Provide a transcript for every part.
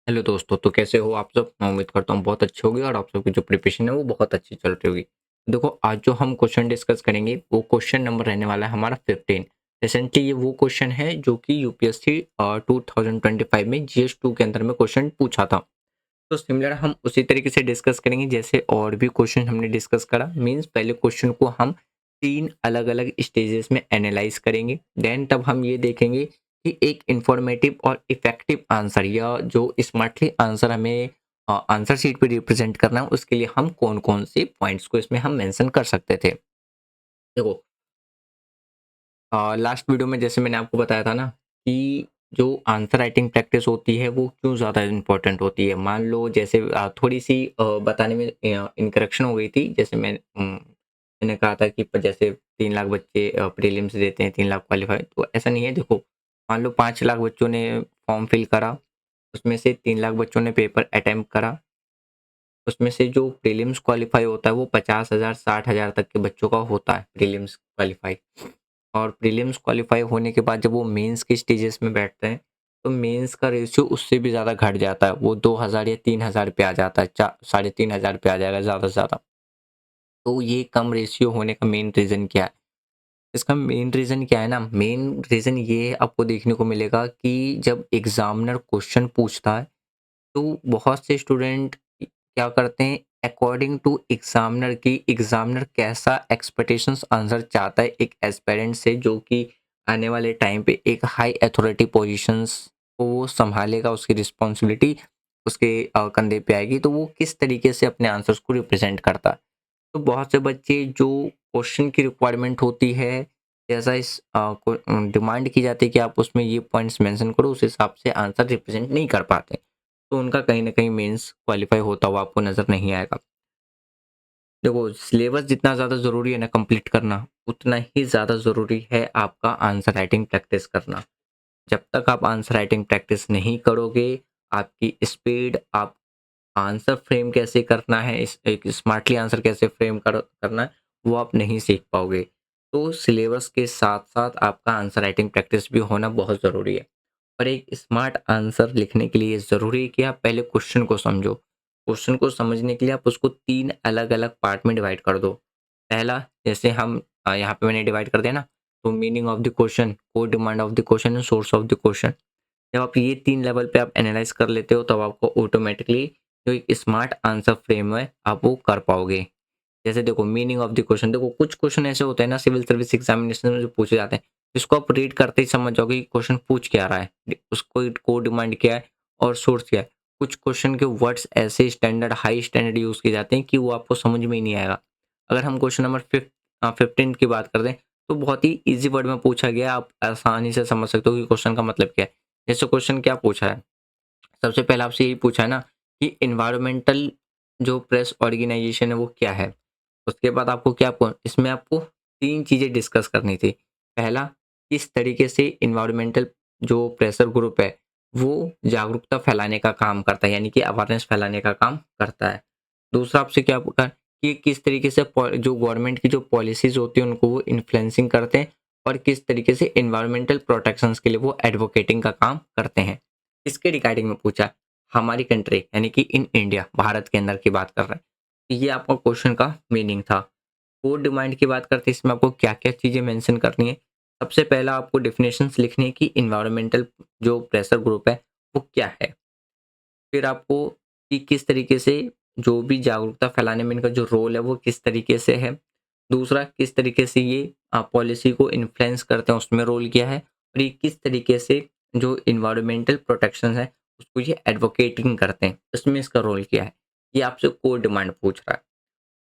Hello दोस्तों, तो कैसे हो आप सब? मैं उम्मीद करता हूँ बहुत अच्छे होगे और आप सबकी जो प्रिपरेशन है वो बहुत अच्छी चल रही होगी। देखो, आज जो हम क्वेश्चन डिस्कस करेंगे वो क्वेश्चन नंबर रहने वाला है हमारा 15। रिसेंटली ये वो क्वेश्चन है जो कि यूपीएससी 2025 में जीएस 2 के अंदर में क्वेश्चन पूछा था। तो सिमिलर हम उसी तरीके से डिस्कस करेंगे जैसे और भी क्वेश्चन हमने डिस्कस करा। मीन्स पहले क्वेश्चन को हम 3 अलग-अलग स्टेजेस में एनालाइज़ करेंगे। देन तब हम ये देखेंगे कि एक इन्फॉर्मेटिव और इफ़ेक्टिव आंसर या जो स्मार्टली आंसर हमें आंसर शीट पे रिप्रेज़ेंट करना है, उसके लिए हम कौन-कौन से पॉइंट्स को इसमें हम मेंशन कर सकते थे। देखो, लास्ट वीडियो में जैसे मैंने आपको बताया था ना कि जो आंसर राइटिंग प्रैक्टिस होती है वो क्यों ज़्यादा इम्पोर्टेंट होती है। मान लो जैसे थोड़ी-सी बताने में इनकरेक्शन हो गई थी। जैसे मैंने कहा था कि जैसे 3 लाख बच्चे प्रीलिम्स देते हैं, 3 लाख क्वालीफाई, तो ऐसा नहीं है। देखो, मान लो 5 लाख बच्चों ने फॉर्म फिल करा, उसमें से 3 लाख बच्चों ने पेपर अटेम्प्ट करा, उसमें से जो प्रीलिम्स क्वालीफाई होता है वो 50,000 60,000 तक के बच्चों का होता है प्रीलिम्स क्वालीफाई। और प्रीलिम्स क्वालीफाई होने के बाद जब वो मेंस के स्टेजेस में बैठते हैं, तो मेंस का रेशियो उससे भी ज़्यादा घट जाता है। वो 2,000 या 3,000 पे आ जाता है, चा साढ़े 3,000 पे आ जाएगा ज़्यादा से ज़्यादा। तो ये कम रेशियो होने का मेन रीज़न क्या है? इसका मेन रीज़न क्या है ना, मेन रीज़न ये आपको देखने को मिलेगा कि जब एग्ज़ामिनर क्वेश्चन पूछता है, तो बहुत से स्टूडेंट क्या करते हैं, अकॉर्डिंग टू एग्जामिनर की एग्जामिनर कैसा एक्सपेक्टेशंस आंसर चाहता है एक एस्पिरेंट से जो कि आने वाले टाइम पे एक हाई अथॉरिटी पोजीशंस को वो संभालेगा, उसकी रिस्पॉन्सिबिलिटी उसके कंधे पे आएगी, तो वो किस तरीके से अपने आंसर्स को रिप्रेजेंट करता है। तो बहुत से बच्चे जो क्वेश्चन की रिक्वायरमेंट होती है, जैसा इस को डिमांड की जाती है कि आप उसमें ये पॉइंट्स मेंशन करो, उस हिसाब से आंसर रिप्रेजेंट नहीं कर पाते। तो उनका कहीं न कहीं मेंस क्वालीफाई होता हुआ आपको नज़र नहीं आएगा। देखो, सिलेबस जितना ज़्यादा ज़रूरी है ना कंप्लीट करना, उतना ही ज़्यादा ज़रूरी है आपका आंसर राइटिंग प्रैक्टिस करना। जब तक आप आंसर राइटिंग प्रैक्टिस नहीं करोगे, आपकी स्पीड, आप आंसर फ्रेम कैसे करना है, इस एक स्मार्टली आंसर कैसे फ्रेम करना है, वो आप नहीं सीख पाओगे। तो सिलेबस के साथ-साथ आपका आंसर राइटिंग प्रैक्टिस भी होना बहुत ज़रूरी है। और एक स्मार्ट आंसर लिखने के लिए ज़रूरी है कि आप पहले क्वेश्चन को समझो। क्वेश्चन को समझने के लिए आप उसको 3 अलग-अलग पार्ट में डिवाइड कर दो। पहला, जैसे हम यहाँ पे मैंने डिवाइड कर दिया ना, तो meaning of the question, core demand of the question and source of the question. जब आप ये 3 लेवल पे आप एनालाइज़ कर लेते हो, तब आपको ऑटोमैटिकली जो एक स्मार्ट आंसर फ्रेम है, आप वो कर पाओगे। जैसे देखो, मीनिंग ऑफ द क्वेश्चन, देखो कुछ क्वेश्चन ऐसे होते हैं ना सिविल सर्विस एग्जामिनेशन में जो पूछे जाते हैं, जिसको आप रीड करते ही समझ जाओगे कि क्वेश्चन पूछ क्या रहा है, उसको कोड डिमांड क्या है और सोर्स क्या है। कुछ क्वेश्चन के वर्ड्स ऐसे स्टैंडर्ड हाई स्टैंडर्ड यूज़ किए जाते हैं कि वो आपको समझ में ही नहीं आएगा। अगर हम क्वेश्चन नंबर 15 की बात करते हैं, तो बहुत ही ईज़ी वर्ड में पूछा गया है, आप आसानी से समझ सकते हो कि क्वेश्चन का मतलब क्या है। जैसे क्वेश्चन क्या पूछा है? सबसे पहले आपसे यही पूछा है ना कि एनवायरमेंटल जो प्रेस ऑर्गेनाइजेशन है वो क्या है? उसके बाद आपको क्या इसमें आपको 3 चीज़ें डिस्कस करनी थी। पहला, किस तरीके से एनवायरमेंटल जो प्रेशर ग्रुप है, वो जागरूकता फैलाने का काम करता है, यानी कि अवेयरनेस फैलाने का काम करता है। दूसरा, आपसे क्या पूछा कि किस तरीके से जो गवर्नमेंट की जो पॉलिसीज़ होती हैं उनको वो इन्फ्लुएंसिंग करते हैं और किस तरीके से एनवायरमेंटल प्रोटेक्शंस के लिए वो एडवोकेटिंग का काम करते हैं। इसके रिगार्डिंग में पूछा, हमारी कंट्री यानी कि इन इंडिया, भारत के अंदर की बात कर रहे हैं। तो ये आपका क्वेश्चन का मीनिंग था। कोड डिमांड की बात करते हैं, इसमें आपको क्या-क्या चीज़ें मेंशन करनी है। सबसे पहला आपको डेफिनेशंस लिखनी है कि एनवायरमेंटल जो प्रेशर ग्रुप है, वो क्या है? फिर आपको कि किस तरीके से जो भी जागरूकता फैलाने में इनका जो रोल है, वो किस तरीके से है। दूसरा, किस तरीके से ये पॉलिसी को इन्फ्लुएंस करते हैं, उसमें रोल क्या है। और ये किस तरीके से जो एनवायरमेंटल प्रोटेक्शन है, उसको ये एडवोकेटिंग करते हैं, उसमें इसका रोल क्या है? ये आपसे कोर डिमांड पूछ रहा है।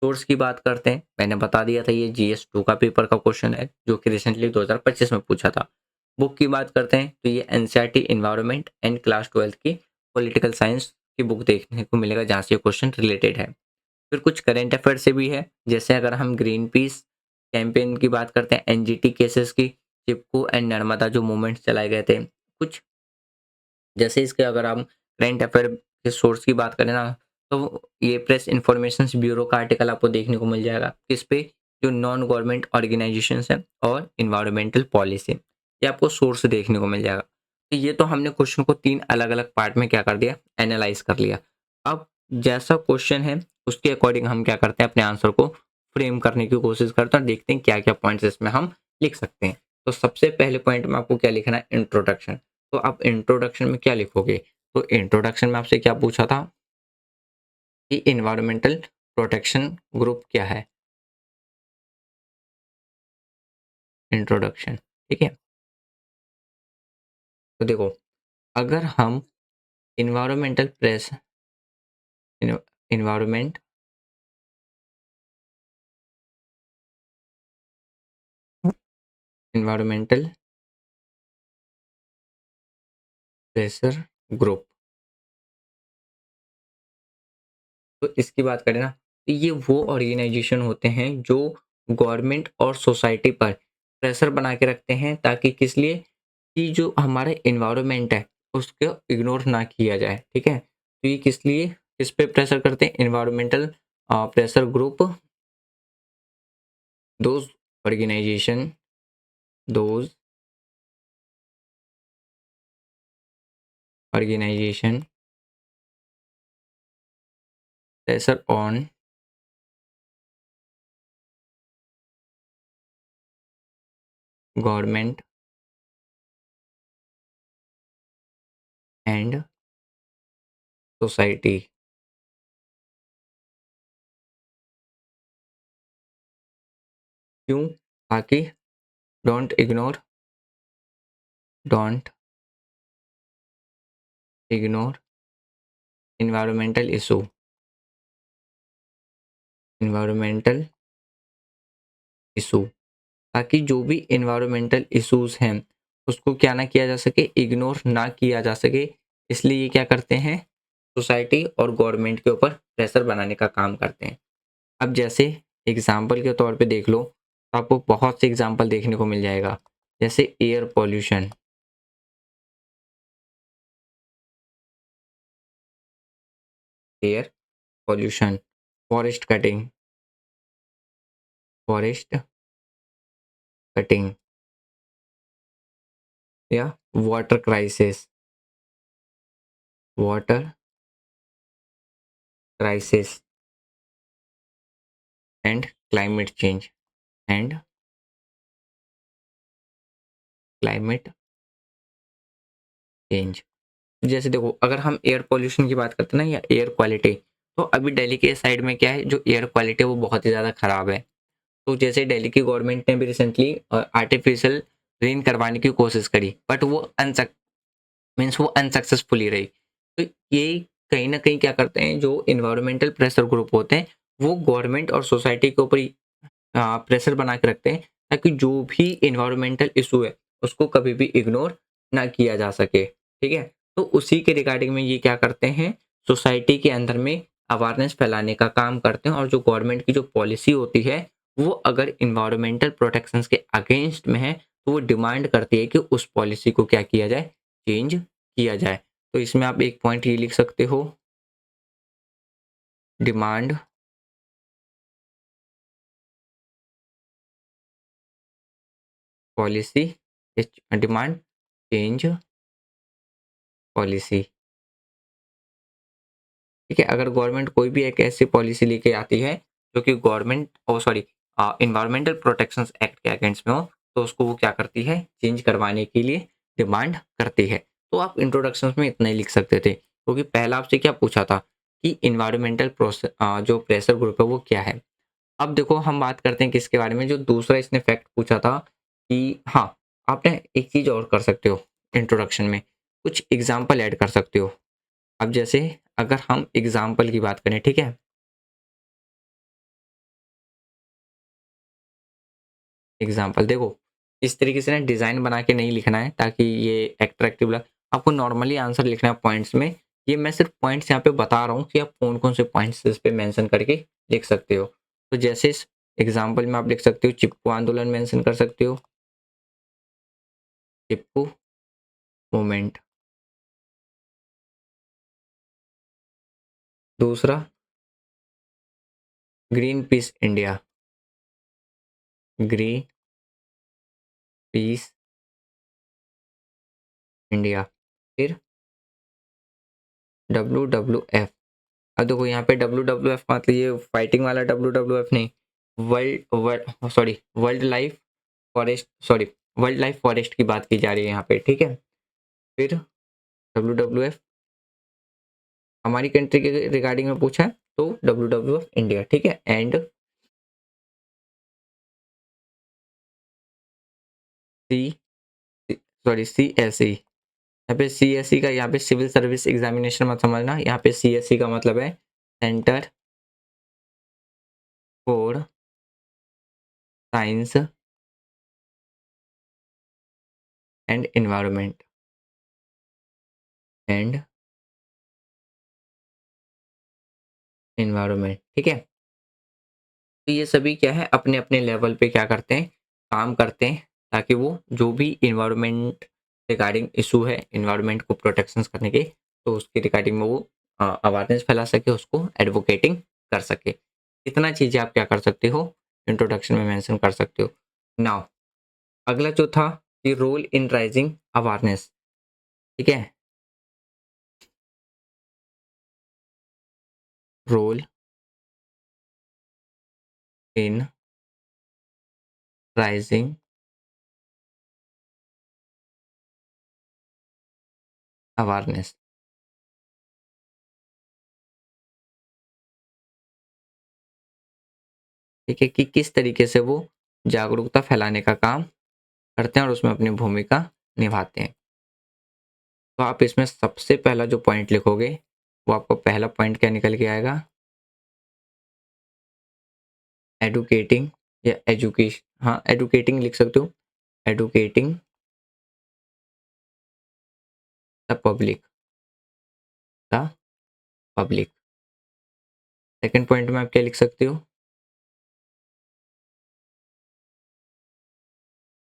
सोर्स की बात करते हैं, मैंने बता दिया था ये जीएस 2 का पेपर का क्वेश्चन है, जो कि रिसेंटली 2025 में पूछा था। बुक की बात करते हैं, तो ये NCERT environment and class 12th की पॉलिटिकल साइंस की बुक देखने को मिलेगा, जहाँ से ये क्वेश्चन रिलेटेड है। फिर कुछ करंट अफेयर से भी है, जैसे अगर हम ग्रीन पीस कैंपेन की बात करते हैं, एनजीटी केसेस की, चिपको एंड नर्मदा जो मूवमेंट्स चलाए गए थे, कुछ जैसे इसके अगर हम करंट अफेयर के सोर्स की बात करें ना, तो ये प्रेस इन्फॉर्मेशन ब्यूरो का आर्टिकल आपको देखने को मिल जाएगा। किस पे? जो नॉन गवर्नमेंट ऑर्गेनाइजेशंस हैं और एनवायरमेंटल पॉलिसी, ये आपको सोर्स देखने को मिल जाएगा। तो ये तो हमने क्वेश्चन को 3 अलग-अलग पार्ट में क्या कर दिया, एनालाइज़ कर लिया। अब जैसा क्वेश्चन है उसके अकॉर्डिंग हम क्या करते हैं, अपने आंसर को फ्रेम करने की कोशिश करते हैं और देखते हैं क्या-क्या पॉइंट्स इसमें हम लिख सकते हैं। तो सबसे पहले पॉइंट में आपको क्या लिखना है, इंट्रोडक्शन। तो आप इंट्रोडक्शन में क्या लिखोगे? तो इंट्रोडक्शन में आपसे क्या पूछा था कि एनवायरमेंटल प्रोटेक्शन ग्रुप क्या है? इंट्रोडक्शन, ठीक है? तो देखो, अगर हम environmental press an environment environmental pressure group, तो इसकी बात करें ना, तो ये वो ऑर्गेनाइजेशन होते हैं जो गवर्नमेंट और सोसाइटी पर प्रेशर बना के रखते हैं, ताकि किस लिए, कि जो हमारा एनवायरनमेंट है उसको इग्नोर ना किया जाए, ठीक है? तो ये किस लिए, किस पे प्रेशर करते हैं, environmental pressure group, those organisation, those organisation pressure on government and society. क्यों? ताकि don't ignore environmental issue, environmental issue, ताकि जो भी एनवायरमेंटल इश्यूज हैं उसको क्या ना किया जा सके, इग्नोर ना किया जा सके। इसलिए ये क्या करते हैं, सोसाइटी और गवर्नमेंट के ऊपर प्रेशर बनाने का काम करते हैं। अब जैसे एग्जाम्पल के तौर पे देख लो, तो आपको बहुत से एग्जाम्पल देखने को मिल जाएगा, जैसे air pollution, air pollution, forest cutting, forest cutting, या water crisis, water crisis, and climate change, and climate change. जैसे देखो, अगर हम एयर पॉल्यूशन की बात करते हैं ना, या एयर क्वालिटी, तो अभी दिल्ली के साइड में क्या है, जो एयर क्वालिटी है वो बहुत ही ज़्यादा ख़राब है। तो जैसे दिल्ली की गवर्नमेंट ने भी रिसेंटली आर्टिफिशियल रेन करवाने की कोशिश करी, बट वो वो अनसक्सेसफुली रही। तो ये कहीं न कहीं क्या करते हैं, जो एनवायरमेंटल प्रेशर ग्रुप होते हैं, वो गवर्नमेंट और सोसाइटी के ऊपर प्रेशर बना के रखते हैं, ताकि जो भी एनवायरमेंटल इशू है उसको कभी भी इग्नोर ना किया जा सके, ठीक है? तो उसी के रिगार्डिंग में ये क्या करते हैं, सोसाइटी के अंदर में अवेयरनेस फैलाने का काम करते हैं, और जो गवर्नमेंट की जो पॉलिसी होती है वो अगर एनवायरमेंटल प्रोटेक्शंस के अगेंस्ट में है, तो वो डिमांड करती है कि उस पॉलिसी को क्या किया जाए, चेंज किया जाए। तो इसमें आप एक पॉइंट ये लिख सकते हो, demand policy, demand change policy, ठीक है? अगर गवर्नमेंट कोई भी एक ऐसी पॉलिसी लेके आती है जो कि government sorry environmental protection act के अगेंस्ट में हो, तो उसको वो क्या करती है, चेंज करवाने के लिए डिमांड करती है। तो आप इंट्रोडक्शन में इतना ही लिख सकते थे, क्योंकि पहला आपसे क्या पूछा था कि इन्वायरमेंटल जो प्रेशर ग्रुप है वो क्या है। अब देखो, हम बात करते हैं किसके बारे में, जो दूसरा इसने फैक्ट पूछा था कि हाँ, आपने एक चीज़ और कर सकते हो, इंट्रोडक्शन में कुछ एग्जाम्पल ऐड कर सकते हो। अब जैसे अगर हम एग्जाम्पल की बात करें, ठीक है? एग्जाम्पल देखो, इस तरीके से ना डिज़ाइन बना के नहीं लिखना है ताकि ये अट्रैक्टिव लगे। आपको नॉर्मली आंसर लिखना है पॉइंट्स में। ये मैं सिर्फ पॉइंट्स यहाँ पे बता रहा हूँ कि आप कौन-कौन से पॉइंट्स इस पे मेंशन करके लिख सकते हो। तो जैसे इस एग्जाम्पल में आप लिख सकते हो, चिपको आंदोलन मेंशन कर सकते हो, चिपको मूवमेंट। दूसरा, green peas India, green peas India. फिर WWF। अब देखो यहाँ पे WWF मतलब ये फाइटिंग वाला WWF नहीं, world world sorry world life forest sorry world life forest की बात की जा रही है यहाँ पे, ठीक है। फिर WWF हमारी कंट्री के रिगार्डिंग में पूछा है तो WWF इंडिया, ठीक है। एंड सी CSE, यहाँ पे CSE का यहाँ पे सिविल सर्विस एग्जामिनेशन मत समझना, यहाँ पे CSE का मतलब है centre for science and environment and environment, ठीक है। तो ये सभी क्या है अपने अपने लेवल पे क्या करते हैं, काम करते हैं, ताकि वो जो भी इन्वायरमेंट रिगार्डिंग इशू है, इन्वायरमेंट को प्रोटेक्शंस करने के, तो उसके रिगार्डिंग में वो अवेयरनेस फैला सके, उसको एडवोकेटिंग कर सके। इतना चीज़ें आप क्या कर सकते हो, इंट्रोडक्शन में मेंशन कर सकते हो। नाउ अगला जो था कि रोल इन राइजिंग अवेयरनेस, ठीक है। रोल इन राइजिंग अवेयरनेस, ठीक है, कि किस तरीके से वो जागरूकता फैलाने का काम करते हैं और उसमें अपनी भूमिका निभाते हैं। तो आप इसमें सबसे पहला जो पॉइंट लिखोगे, वो आपको पहला पॉइंट क्या निकल के आएगा, एडुकेटिंग या एजुकेशन, हाँ एडुकेटिंग लिख सकते हो, educating the public, the public. Second point में आप क्या लिख सकते हो,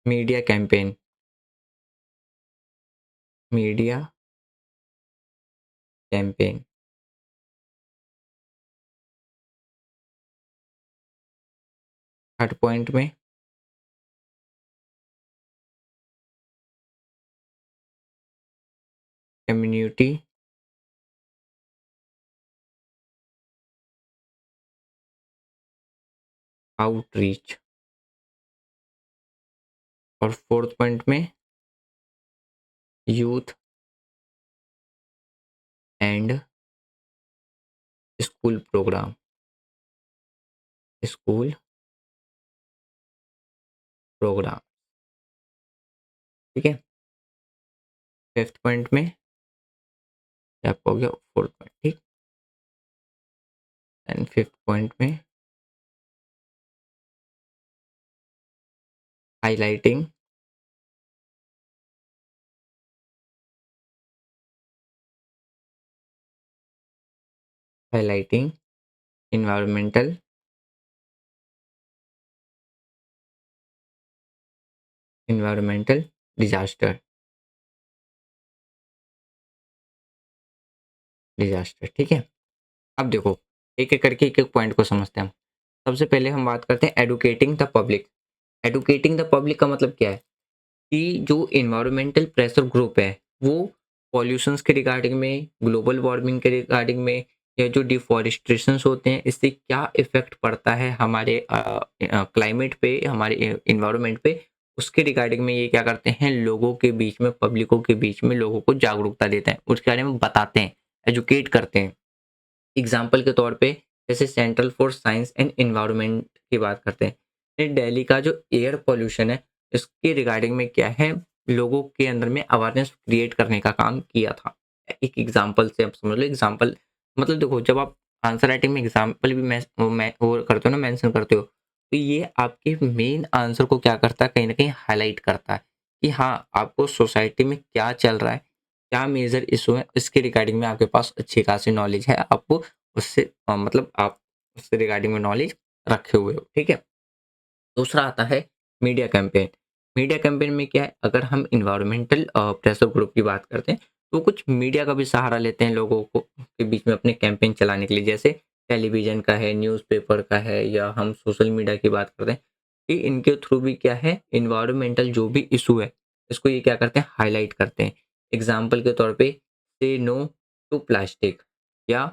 media campaign, media campaign. Third point में कम्युनिटी आउटरीच, और फोर्थ पॉइंट में youth and school program, school program, ठीक है। फिफ्थ पॉइंट में क्या आपका हो गया, फोर्थ पॉइंट, ठीक। एंड फिफ्थ पॉइंट में highlighting, highlighting environmental environmental disaster, disaster, ठीक है। अब देखो एक एक करके एक एक पॉइंट को समझते हैं हम। सबसे पहले हम बात करते हैं educating the public. Educating the public का मतलब क्या है कि जो इन्वायरमेंटल प्रेशर ग्रुप है वो पॉल्यूशंस के रिगार्डिंग में, ग्लोबल वार्मिंग के रिगार्डिंग में, या जो डिफॉरेस्ट्रेशन होते हैं इससे क्या इफेक्ट पड़ता है हमारे क्लाइमेट पे, हमारे इन्वायरमेंट पे, उसके रिगार्डिंग में ये क्या करते हैं, लोगों के बीच में, पब्लिकों के बीच में लोगों को जागरूकता देते हैं, उसके बारे में बताते हैं, एजुकेट करते हैं। एग्जाम्पल के तौर पे जैसे central for science and environment की बात करते हैं, ये दिल्ली का जो एयर पोल्यूशन है इसके रिगार्डिंग में क्या है, लोगों के अंदर में अवेयरनेस क्रिएट करने का काम किया था। एक एग्जाम्पल से आप समझ लो, एग्जाम्पल मतलब देखो जब आप आंसर राइटिंग में एग्जाम्पल भी मैं वो करते हो ना, मेंशन करते हो, तो ये आपके मेन आंसर को क्या करता है, कहीं ना कहीं हाईलाइट करता है कि हाँ आपको सोसाइटी में क्या चल रहा है, क्या मेजर इशू है, इसके रिगार्डिंग में आपके पास अच्छी खासी नॉलेज है, आपको उससे मतलब आप उससे रिगार्डिंग में नॉलेज रखे हुए हो, ठीक है। दूसरा आता है मीडिया कैंपेन। मीडिया कैंपेन में क्या है, अगर हम इन्वायरमेंटल प्रेशर ग्रुप की बात करते हैं तो कुछ मीडिया का भी सहारा लेते हैं लोगों को के बीच में अपने कैंपेन चलाने के लिए, जैसे टेलीविजन का है, न्यूज़पेपर का है, या हम सोशल मीडिया की बात करते हैं कि इनके थ्रू भी क्या है, इन्वायरमेंटल जो भी इशू है इसको ये क्या करते हैं, हाईलाइट करते हैं एग्जाम्पल के तौर पे से नो टू प्लास्टिक या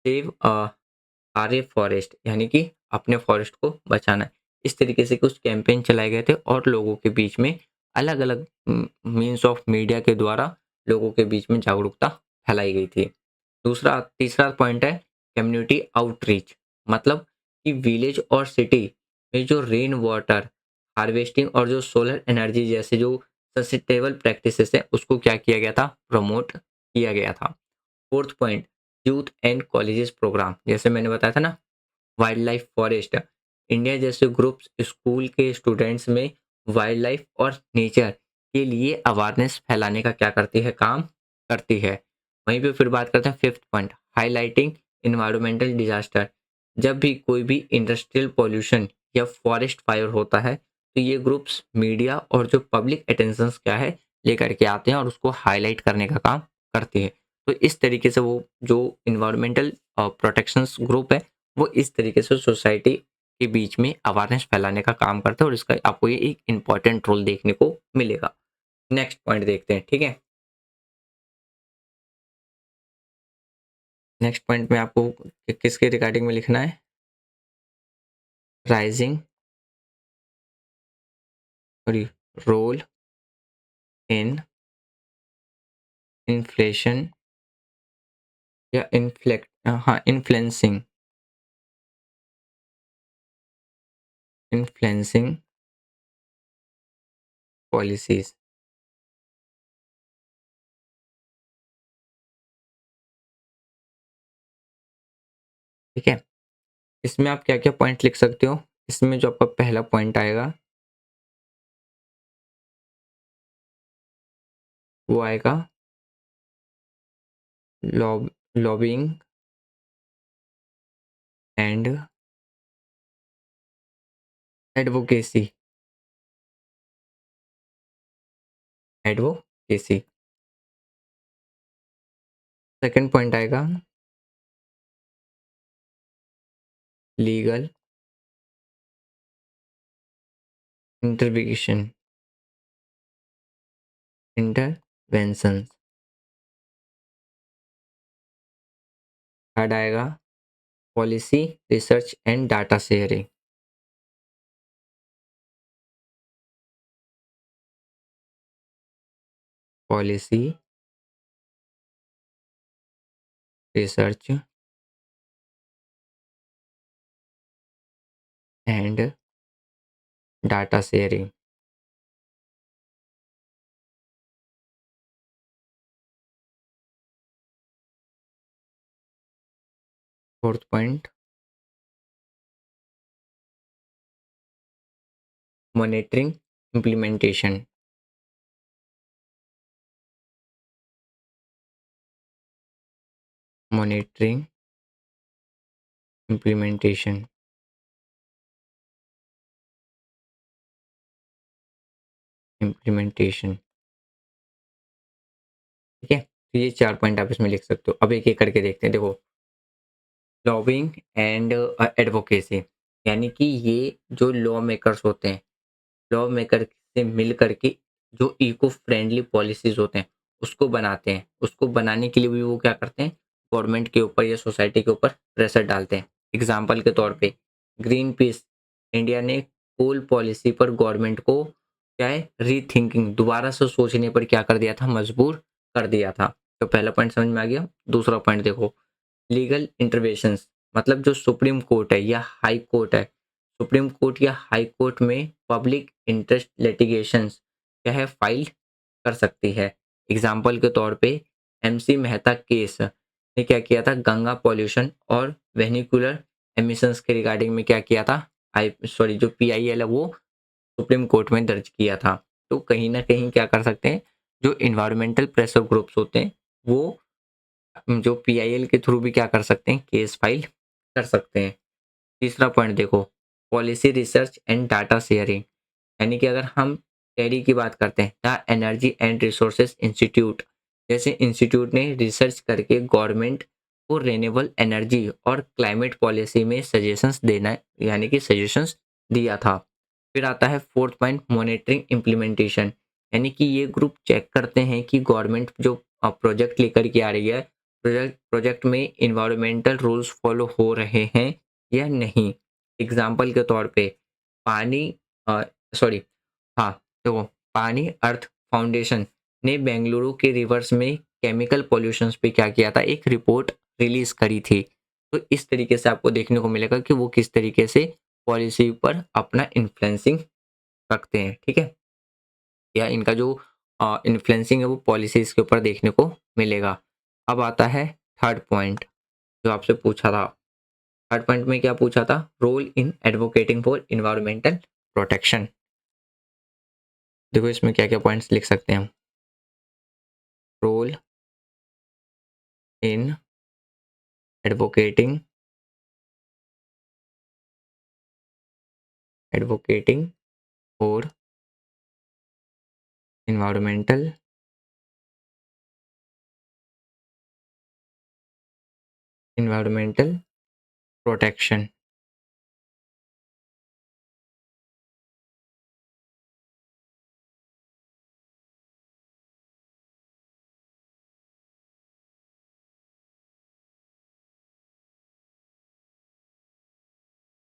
सेव आर्य फॉरेस्ट, यानी कि अपने फॉरेस्ट को बचाना। इस तरीके से कुछ कैंपेन चलाए गए थे और लोगों के बीच में अलग अलग मीन्स ऑफ मीडिया के द्वारा लोगों के बीच में जागरूकता फैलाई गई थी। तीसरा पॉइंट है कम्युनिटी आउटरीच, मतलब कि विलेज और सिटी में जो रेन वाटर हार्वेस्टिंग और जो सोलर एनर्जी जैसे जो सस्टेनेबल प्रैक्टिसेस है उसको क्या किया गया था, प्रमोट किया गया था। Fourth point youth and colleges program, जैसे मैंने बताया था ना, वाइल्ड लाइफ फॉरेस्ट इंडिया जैसे ग्रुप्स स्कूल के स्टूडेंट्स में वाइल्ड लाइफ और नेचर के लिए अवेयरनेस फैलाने का क्या करती है, काम करती है। वहीं पे फिर बात करते हैं fifth point highlighting environmental disaster. जब भी कोई भी इंडस्ट्रियल पॉल्यूशन या फॉरेस्ट फायर होता है तो ये ग्रुप्स मीडिया और जो पब्लिक अटेंशन क्या है लेकर के आते हैं और उसको हाईलाइट करने का काम करते हैं। तो इस तरीके से वो जो इन्वायरमेंटल प्रोटेक्शंस ग्रुप है वो इस तरीके से सोसाइटी के बीच में अवेयरनेस फैलाने का काम करता है और इसका आपको ये एक इम्पॉर्टेंट रोल देखने को मिलेगा। नेक्स्ट पॉइंट देखते हैं, ठीक है। नेक्स्ट पॉइंट में आपको किसके रिगार्डिंग में लिखना है, rising sorry role in inflation या इन्फ्लुएंसिंग पॉलिसीज। ठीक है, इसमें आप क्या क्या पॉइंट लिख सकते हो। इसमें जो आपका पहला पॉइंट आएगा वो आएगा lobbying and advocacy. Advocacy. Second point आएगा लीगल इंटरवेंशन इंटरवेंशन। थर्ड आएगा policy research and data sharing. Policy research and data sharing. Fourth point monitoring implementation. Monitoring implementation. Implementation. ठीक है, तो ये चार पॉइंट आप इसमें लिख सकते हो। अब एक एक करके देखते हैं। देखो, लॉबिंग एंड एडवोकेसी, यानी कि ये जो लॉ मेकर्स होते हैं, लॉ मेकर से मिल करके जो इको फ्रेंडली पॉलिसीज होते हैं उसको बनाते हैं। उसको बनाने के लिए भी वो क्या करते हैं, गवर्नमेंट के ऊपर या सोसाइटी के ऊपर प्रेशर डालते हैं। एग्जाम्पल के तौर पे ग्रीन पीस इंडिया ने कोल पॉलिसी पर गवर्नमेंट को क्या है, रीथिंकिंग, दोबारा से सोचने पर क्या कर दिया था, मजबूर कर दिया था। तो पहला पॉइंट समझ में आ गया। दूसरा पॉइंट देखो, लीगल इंटरवेंशंस, मतलब जो सुप्रीम कोर्ट है या हाई कोर्ट है, सुप्रीम कोर्ट या हाई कोर्ट में पब्लिक इंटरेस्ट लिटिगेशंस क्या है, फाइल कर सकती है। एग्जाम्पल के तौर पे एमसी मेहता केस ने क्या किया था, गंगा पॉल्यूशन और वेहिकुलर एमिशंस के रिगार्डिंग में क्या किया था, आई सॉरी जो पीआईएल है वो सुप्रीम कोर्ट में दर्ज किया था। तो कहीं ना कहीं क्या कर सकते हैं, जो इन्वायरमेंटल प्रेशर ग्रुप्स होते हैं वो जो पीआईएल के थ्रू भी क्या कर सकते हैं, केस फाइल कर सकते हैं। तीसरा पॉइंट देखो, policy research and data sharing, यानी कि अगर हम टेरी की बात करते हैं, the energy and resources institute जैसे इंस्टीट्यूट ने रिसर्च करके गवर्नमेंट को रेन्यूएबल एनर्जी और क्लाइमेट पॉलिसी में सजेशंस देना, यानी कि सजेशंस दिया था। फिर आता है फोर्थ पॉइंट मॉनिटरिंग इम्प्लीमेंटेशन, यानी कि ये ग्रुप चेक करते हैं कि गवर्नमेंट जो प्रोजेक्ट लेकर के आ रही है, प्रोजेक्ट में इन्वायरमेंटल रूल्स फॉलो हो रहे हैं या नहीं। एग्जाम्पल के तौर पे पानी सॉरी हाँ, देखो पानी अर्थ फाउंडेशन ने बेंगलुरु के रिवर्स में केमिकल पॉल्यूशंस पे क्या किया था, एक रिपोर्ट रिलीज करी थी। तो इस तरीके से आपको देखने को मिलेगा कि वो किस तरीके से पॉलिसी पर अपना इन्फ्लुएंसिंग रखते हैं, ठीक है। या इनका जो इन्फ्लुएंसिंग है वो पॉलिसीज के ऊपर देखने को मिलेगा। अब आता है थर्ड पॉइंट जो आपसे पूछा था। थर्ड पॉइंट में क्या पूछा था, role in advocating for environmental protection. देखो इसमें क्या क्या पॉइंट्स लिख सकते हैं हम। Role in advocating advocating for environmental environmental protection.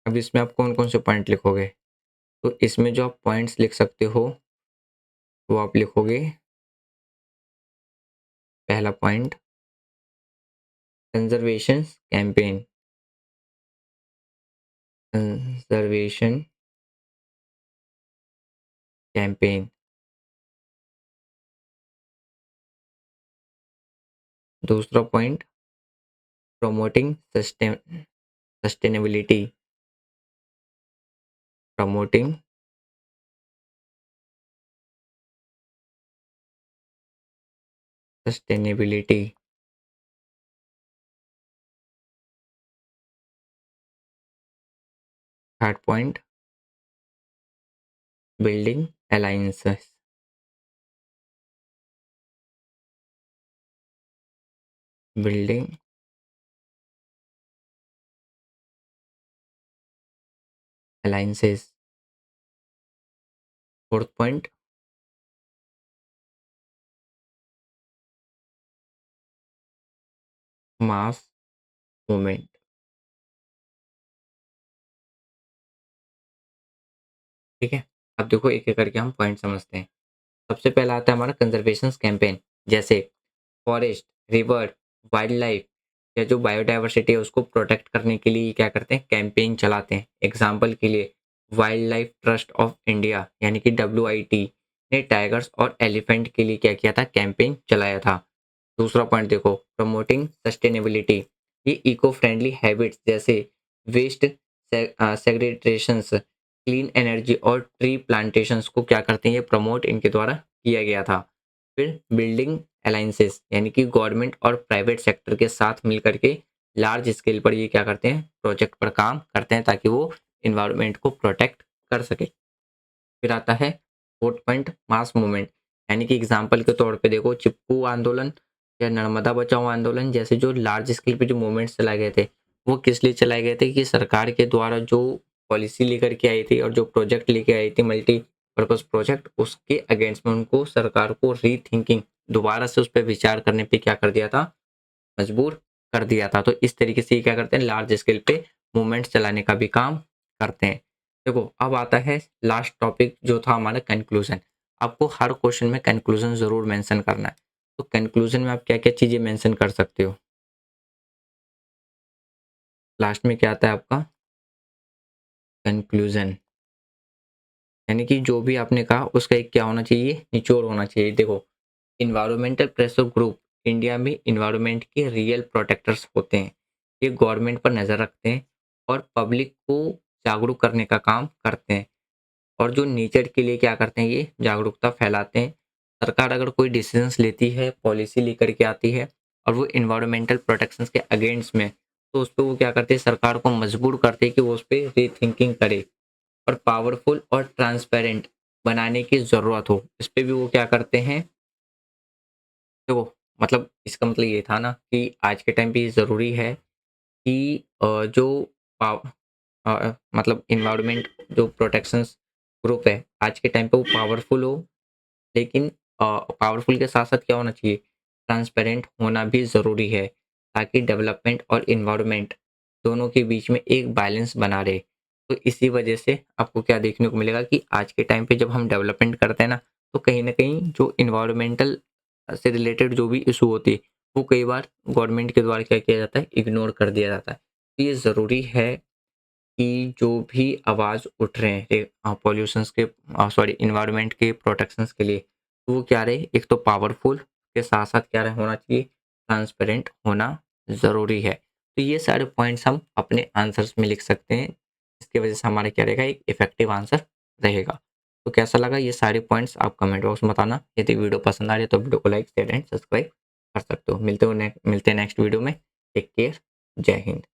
अब इसमें आप कौन कौन से पॉइंट लिखोगे, तो इसमें जो आप पॉइंट्स लिख सकते हो वो आप लिखोगे। पहला point, conservation campaign. Conservation campaign. दूसरा point, promoting sustainability. Promoting sustainability. Third point, building alliances. Building alliances. Fourth point, mass movement. ठीक है, अब देखो एक एक करके हम पॉइंट समझते हैं। सबसे पहला आता है हमारा कंजर्वेशन कैंपेन, जैसे फॉरेस्ट, रिवर, वाइल्ड लाइफ या जो बायोडाइवर्सिटी है उसको प्रोटेक्ट करने के लिए क्या करते हैं, कैंपेन चलाते हैं। एग्जाम्पल के लिए wild life trust of India यानी कि WIT ने टाइगर्स और एलिफेंट के लिए क्या किया था, कैंपेन चलाया था। दूसरा पॉइंट देखो, प्रमोटिंग सस्टेनेबिलिटी। ये इको फ्रेंडली हैबिट्स जैसे वेस्ट सेग्रेगेशंस, क्लीन एनर्जी और ट्री प्लांटेशंस को क्या करते हैं, ये प्रमोट इनके द्वारा किया गया था। फिर बिल्डिंग अलाइंसेस यानी कि गवर्नमेंट और प्राइवेट सेक्टर के साथ मिल करके लार्ज स्केल पर ये क्या करते हैं, प्रोजेक्ट पर काम करते हैं ताकि वो इन्वायरमेंट को प्रोटेक्ट कर सके। फिर आता है फोर्थ पॉइंट, मास मूवमेंट। यानी कि एग्जाम्पल के तौर पे देखो चिपकू आंदोलन या नर्मदा बचाओ आंदोलन जैसे जो लार्ज स्केल पे जो मूवमेंट्स चलाए गए थे, वो किस लिए चलाए गए थे कि सरकार के द्वारा जो पॉलिसी लेकर के आई थी और जो प्रोजेक्ट लेके आई थी मल्टी पर्पज प्रोजेक्ट, उसके अगेंस्ट में उनको सरकार को रीथिंकिंग, दोबारा से उस पर विचार करने पे क्या कर दिया था, मजबूर कर दिया था। तो इस तरीके से ये क्या करते हैं, लार्ज स्केल पे मूवमेंट्स चलाने का भी काम करते हैं। देखो अब आता है लास्ट टॉपिक जो था हमारा कंक्लूजन। आपको हर क्वेश्चन में कंक्लूजन जरूर मेंशन करना है। तो कंक्लूजन में आप क्या क्या चीजें मेंशन कर सकते हो। लास्ट में क्या आता है आपका, कंक्लूजन। यानी कि जो भी आपने कहा उसका एक क्या होना चाहिए, निचोड़ होना चाहिए। देखो इन्वायरमेंटल प्रेशर ग्रुप इंडिया में इन्वायरमेंट के रियल प्रोटेक्टर्स होते हैं। ये गवर्नमेंट पर नज़र रखते हैं और पब्लिक को जागरूक करने का काम करते हैं। और जो नेचर के लिए क्या करते हैं, ये जागरूकता फैलाते हैं। सरकार अगर कोई डिसीजंस लेती है, पॉलिसी लेकर के आती है और वो इन्वायरमेंटल प्रोटेक्शंस के अगेंस्ट में, तो उस पर वो क्या करते हैं, सरकार को मजबूर करते हैं कि वो उस पर रीथिंकिंग करे और पावरफुल और ट्रांसपेरेंट बनाने की ज़रूरत हो, इस पे भी वो क्या करते हैं। देखो मतलब इसका मतलब ये था ना कि आज के टाइम पे ये ज़रूरी है कि जो पाव मतलब इन्वायरमेंट जो प्रोटेक्शंस ग्रुप है आज के टाइम पे वो पावरफुल हो, लेकिन पावरफुल के साथ-साथ क्या होना चाहिए? ट्रांसपेरेंट होना भी ज़रूरी है, ताकि डेवलपमेंट और एनवायरनमेंट दोनों के बीच में एक बैलेंस बना रहे। तो इसी वजह से आपको क्या देखने को मिलेगा कि आज के टाइम पे जब हम डेवलपमेंट करते हैं ना, तो कहीं न कहीं जो एनवायरनमेंटल से रिलेटेड जो भी इश्यू होती है, वो कई बार गवर्नमेंट के द्वारा क्या किया जाता है? इग्नोर कर दिया जाता है। तो ये ज़रूरी है कि जो भी आवाज़ उठ रहे हैं पॉल्यूशंस के सॉरी एनवायरनमेंट के प्रोटेक्शंस के लिए, तो वो क्या रहे? एक तो पावरफुल के साथ-साथ क्या रहे होना चाहिए? ट्रांसपेरेंट होना ज़रूरी है। तो ये सारे पॉइंट्स हम अपने आंसर्स में लिख सकते हैं। इसकी वजह से हमारा क्या रहेगा? एक इफ़ेक्टिव आंसर रहेगा। तो कैसा लगा ये सारे पॉइंट्स आप कमेंट बॉक्स में बताना। यदि वीडियो पसंद आ रही है तो वीडियो को लाइक, शेयर एंड सब्सक्राइब कर सकते हो। मिलते हैं नेक्स्ट वीडियो में। Take care. जय हिंद।